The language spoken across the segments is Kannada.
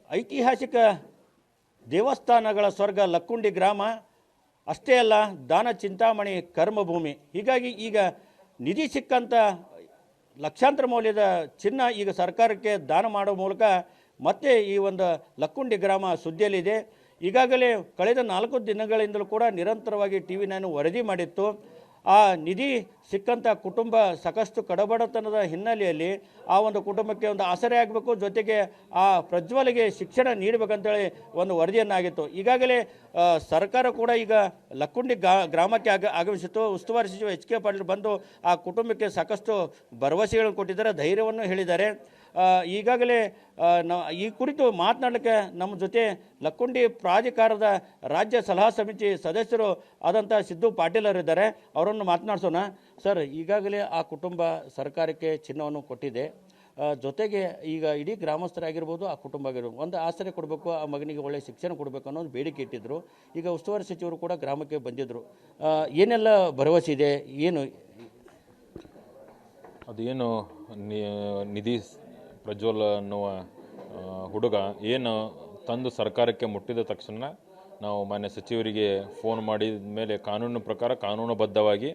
ಐತಿಹಾಸಿಕ ದೇವಸ್ಥಾನಗಳ ಸ್ವರ್ಗ ಲಕ್ಕುಂಡಿ ಗ್ರಾಮ ಅಷ್ಟೇ ಅಲ್ಲ, ದಾನ ಚಿಂತಾಮಣಿ ಕರ್ಮಭೂಮಿ. ಹೀಗಾಗಿ ಈಗ ನಿಧಿ ಸಿಕ್ಕಂಥ ಲಕ್ಷಾಂತರ ಮೌಲ್ಯದ ಚಿನ್ನ ಈಗ ಸರ್ಕಾರಕ್ಕೆ ದಾನ ಮಾಡೋ ಮೂಲಕ ಮತ್ತೆ ಈ ಒಂದು ಲಕ್ಕುಂಡಿ ಗ್ರಾಮ ಸುದ್ದಿಯಲ್ಲಿದೆ. ಈಗಾಗಲೇ ಕಳೆದ 4 ದಿನಗಳಿಂದಲೂ ಕೂಡ ನಿರಂತರವಾಗಿ TV9 ವರದಿ ಮಾಡಿತ್ತು. ಆ ನಿಧಿ ಸಿಕ್ಕಂಥ ಕುಟುಂಬ ಸಾಕಷ್ಟು ಕಡಬಡತನದ ಹಿನ್ನೆಲೆಯಲ್ಲಿ ಆ ಒಂದು ಕುಟುಂಬಕ್ಕೆ ಒಂದು ಆಸರೆ ಆಗಬೇಕು, ಜೊತೆಗೆ ಆ ಪ್ರಜ್ವಲಿಗೆ ಶಿಕ್ಷಣ ನೀಡಬೇಕಂತೇಳಿ ಒಂದು ವರದಿಯನ್ನಾಗಿತ್ತು. ಈಗಾಗಲೇ ಸರ್ಕಾರ ಕೂಡ ಈಗ ಲಕ್ಕುಂಡಿ ಗ್ರಾಮಕ್ಕೆ ಆಗಮಿಸಿತ್ತು. ಉಸ್ತುವಾರಿ ಸಚಿವ HK ಪಾಟೀಲ್ ಬಂದು ಆ ಕುಟುಂಬಕ್ಕೆ ಸಾಕಷ್ಟು ಭರವಸೆಗಳನ್ನು ಕೊಟ್ಟಿದ್ದಾರೆ, ಧೈರ್ಯವನ್ನು ಹೇಳಿದ್ದಾರೆ. ಈಗಾಗಲೇ ಈ ಕುರಿತು ಮಾತನಾಡಲಿಕ್ಕೆ ನಮ್ಮ ಜೊತೆ ಲಕ್ಕುಂಡಿ ಪ್ರಾಧಿಕಾರದ ರಾಜ್ಯ ಸಲಹಾ ಸಮಿತಿ ಸದಸ್ಯರು ಆದಂಥ ಸಿದ್ದು ಪಾಟೀಲ್ ಅವರಿದ್ದಾರೆ. ಅವರನ್ನು ಮಾತನಾಡಿಸೋಣ. ಸರ್, ಈಗಾಗಲೇ ಆ ಕುಟುಂಬ ಸರ್ಕಾರಕ್ಕೆ ಚಿನ್ನವನ್ನು ಕೊಟ್ಟಿದೆ, ಜೊತೆಗೆ ಈಗ ಇಡೀ ಗ್ರಾಮಸ್ಥರಾಗಿರ್ಬೋದು, ಆ ಕುಟುಂಬ ಆಗಿರ್ಬೋದು, ಒಂದು ಆಸರೆ ಕೊಡಬೇಕು, ಆ ಮಗನಿಗೆ ಒಳ್ಳೆಯ ಶಿಕ್ಷಣ ಕೊಡಬೇಕು ಅನ್ನೋದು ಬೇಡಿಕೆ ಇಟ್ಟಿದ್ದರು. ಈಗ ಉಸ್ತುವಾರಿ ಸಚಿವರು ಕೂಡ ಗ್ರಾಮಕ್ಕೆ ಬಂದಿದ್ದರು. ಏನೆಲ್ಲ ಭರವಸೆ ಇದೆ? ಏನು ಅದೇನು ನಿಧಿ ಪ್ರಜ್ವಲ್ ಅನ್ನುವ ಹುಡುಗ ಏನು ತಂದು ಸರ್ಕಾರಕ್ಕೆ ಮುಟ್ಟಿದ ತಕ್ಷಣ ನಾವು ಮಾನ್ಯ ಸಚಿವರಿಗೆ ಫೋನ್ ಮಾಡಿದ ಮೇಲೆ ಕಾನೂನು ಪ್ರಕಾರ ಕಾನೂನುಬದ್ಧವಾಗಿ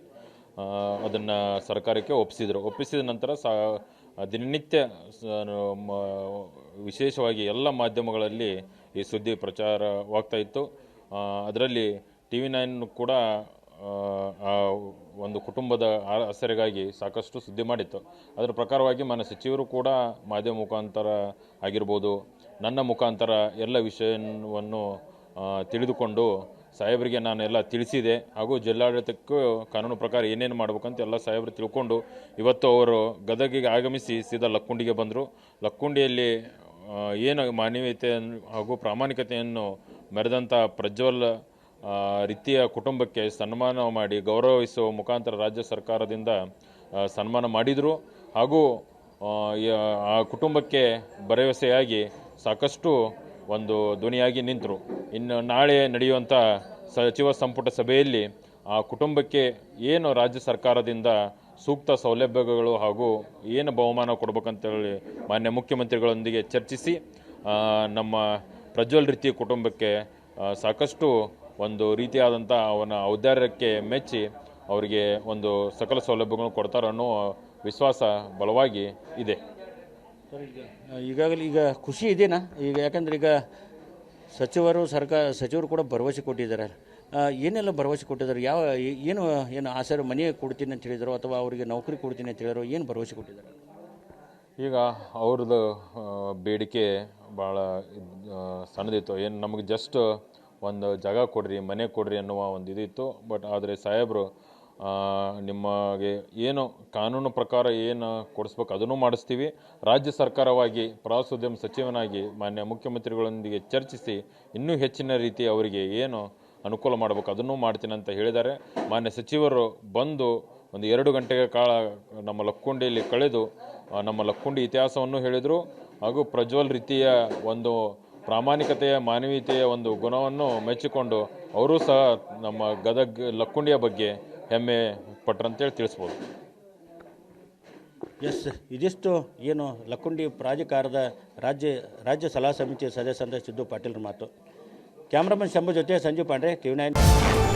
ಅದನ್ನು ಸರ್ಕಾರಕ್ಕೆ ಒಪ್ಪಿಸಿದ ನಂತರ ದಿನನಿತ್ಯ ವಿಶೇಷವಾಗಿ ಎಲ್ಲ ಮಾಧ್ಯಮಗಳಲ್ಲಿ ಈ ಸುದ್ದಿ ಪ್ರಚಾರವಾಗ್ತಾ ಇತ್ತು. ಅದರಲ್ಲಿ TV9 ಕೂಡ ಆ ಒಂದು ಕುಟುಂಬದ ಆಸರೆಗಾಗಿ ಸಾಕಷ್ಟು ಸುದ್ದಿ ಮಾಡಿತ್ತು. ಅದರ ಪ್ರಕಾರವಾಗಿ ಮಾನ್ಯ ಸಚಿವರು ಕೂಡ ಮಾಧ್ಯಮ ಮುಖಾಂತರ ಆಗಿರ್ಬೋದು, ನನ್ನ ಮುಖಾಂತರ ಎಲ್ಲ ವಿಷಯವನ್ನು ತಿಳಿದುಕೊಂಡು ಸಾಹೇಬರಿಗೆ ನಾನು ಎಲ್ಲ ತಿಳಿಸಿದೆ. ಹಾಗೂ ಜಿಲ್ಲಾಡಳಿತಕ್ಕೂ ಕಾನೂನು ಪ್ರಕಾರ ಏನೇನು ಮಾಡ್ಬೇಕಂತ ಎಲ್ಲ ಸಾಹೇಬರು ತಿಳ್ಕೊಂಡು ಇವತ್ತು ಅವರು ಗದಗಿಗೆ ಆಗಮಿಸಿ ಸೀದಾ ಲಕ್ಕುಂಡಿಗೆ ಬಂದರು. ಲಕ್ಕುಂಡಿಯಲ್ಲಿ ಏನು ಮಾನವೀಯತೆ ಹಾಗೂ ಪ್ರಾಮಾಣಿಕತೆಯನ್ನು ಮೆರೆದಂಥ ಪ್ರಜ್ವಲ್ ರೀತಿಯ ಕುಟುಂಬಕ್ಕೆ ಸನ್ಮಾನ ಮಾಡಿ ಗೌರವಿಸುವ ಮುಖಾಂತರ ರಾಜ್ಯ ಸರ್ಕಾರದಿಂದ ಸನ್ಮಾನ ಮಾಡಿದರು. ಹಾಗೂ ಆ ಕುಟುಂಬಕ್ಕೆ ಭರವಸೆಯಾಗಿ ಸಾಕಷ್ಟು ಒಂದು ಧ್ವನಿಯಾಗಿ ನಿಂತರು. ಇನ್ನು ನಾಳೆ ನಡೆಯುವಂಥ ಸಚಿವ ಸಂಪುಟ ಸಭೆಯಲ್ಲಿ ಆ ಕುಟುಂಬಕ್ಕೆ ಏನು ರಾಜ್ಯ ಸರ್ಕಾರದಿಂದ ಸೂಕ್ತ ಸೌಲಭ್ಯಗಳು ಹಾಗೂ ಏನು ಬಹುಮಾನ ಕೊಡಬೇಕಂತೇಳಿ ಮಾನ್ಯ ಮುಖ್ಯಮಂತ್ರಿಗಳೊಂದಿಗೆ ಚರ್ಚಿಸಿ ನಮ್ಮ ಪ್ರಜ್ವಲ್ ರೀತಿಯ ಕುಟುಂಬಕ್ಕೆ ಸಾಕಷ್ಟು ಒಂದು ರೀತಿಯಾದಂಥ ಅವನ ಔದಾರ್ಯಕ್ಕೆ ಮೆಚ್ಚಿ ಅವರಿಗೆ ಒಂದು ಸಕಲ ಸೌಲಭ್ಯಗಳನ್ನು ಕೊಡ್ತಾರೆ ಅನ್ನೋ ವಿಶ್ವಾಸ ಬಲವಾಗಿ ಇದೆ. ಈಗಾಗಲೇ ಈಗ ಖುಷಿ ಇದೆನಾ? ಈಗ ಯಾಕಂದ್ರೆ ಈಗ ಸಚಿವರು ಕೂಡ ಭರವಸೆ ಕೊಟ್ಟಿದ್ದಾರೆ. ಏನೆಲ್ಲ ಭರವಸೆ ಕೊಟ್ಟಿದ್ದಾರೆ? ಏನು ಆಸರೆ ಮನೆ ಕೊಡ್ತೀನಿ ಅಂತ ಹೇಳಿದ್ರು, ಅಥವಾ ಅವರಿಗೆ ನೌಕರಿ ಕೊಡ್ತೀನಿ ಅಂತ ಹೇಳಿದ್ರು, ಏನು ಭರವಸೆ ಕೊಟ್ಟಿದ್ದಾರೆ? ಈಗ ಅವ್ರದ್ದು ಬೇಡಿಕೆ ಭಾಳ ಸಣ್ಣದಿತ್ತು. ಏನು ನಮಗೆ ಜಸ್ಟ್ ಒಂದು ಜಾಗ ಕೊಡ್ರಿ, ಮನೆ ಕೊಡ್ರಿ ಅನ್ನುವ ಒಂದು ಇದಿತ್ತು. ಬಟ್ ಆದರೆ ಸಾಹೇಬರು ನಿಮಗೆ ಏನು ಕಾನೂನು ಪ್ರಕಾರ ಏನು ಕೊಡಿಸ್ಬೇಕು ಅದನ್ನು ಮಾಡಿಸ್ತೀವಿ, ರಾಜ್ಯ ಸರ್ಕಾರವಾಗಿ ಪ್ರವಾಸೋದ್ಯಮ ಸಚಿವನಾಗಿ ಮಾನ್ಯ ಮುಖ್ಯಮಂತ್ರಿಗಳೊಂದಿಗೆ ಚರ್ಚಿಸಿ ಇನ್ನೂ ಹೆಚ್ಚಿನ ರೀತಿ ಅವರಿಗೆ ಏನು ಅನುಕೂಲ ಮಾಡಬೇಕು ಅದನ್ನು ಮಾಡ್ತೀನಿ ಅಂತ ಹೇಳಿದ್ದಾರೆ. ಮಾನ್ಯ ಸಚಿವರು ಬಂದು ಒಂದು 2 ಗಂಟೆಗಳ ಕಾಲ ನಮ್ಮ ಲಕ್ಕುಂಡಿಯಲ್ಲಿ ಕಳೆದು ನಮ್ಮ ಲಕ್ಕುಂಡಿ ಇತಿಹಾಸವನ್ನು ಹೇಳಿದರು. ಹಾಗೂ ಪ್ರಜ್ವಲ್ ರೀತಿಯ ಒಂದು ಪ್ರಾಮಾಣಿಕತೆಯ ಮಾನವೀಯತೆಯ ಒಂದು ಗುಣವನ್ನು ಮೆಚ್ಚಿಕೊಂಡು ಅವರು ಸಹ ನಮ್ಮ ಗದಗ ಲಕ್ಕುಂಡಿಯ ಬಗ್ಗೆ ಹೆಮ್ಮೆ ಪಟ್ಟರಂತೇಳಿ ತಿಳಿಸ್ಬೋದು. ಎಸ್, ಇದಿಷ್ಟು ಏನು ಲಕ್ಕುಂಡಿ ಪ್ರಾಧಿಕಾರದ ರಾಜ್ಯ ಸಲಹಾ ಸಮಿತಿ ಸದಸ್ಯ ಸಿದ್ದು ಪಾಟೀಲ್ ಮಾತು. ಕ್ಯಾಮ್ರಾಮನ್ ಶಂಭು ಜೊತೆ ಸಂಜೀವ್ ಪಾಂಡ್ರೆ, TV9.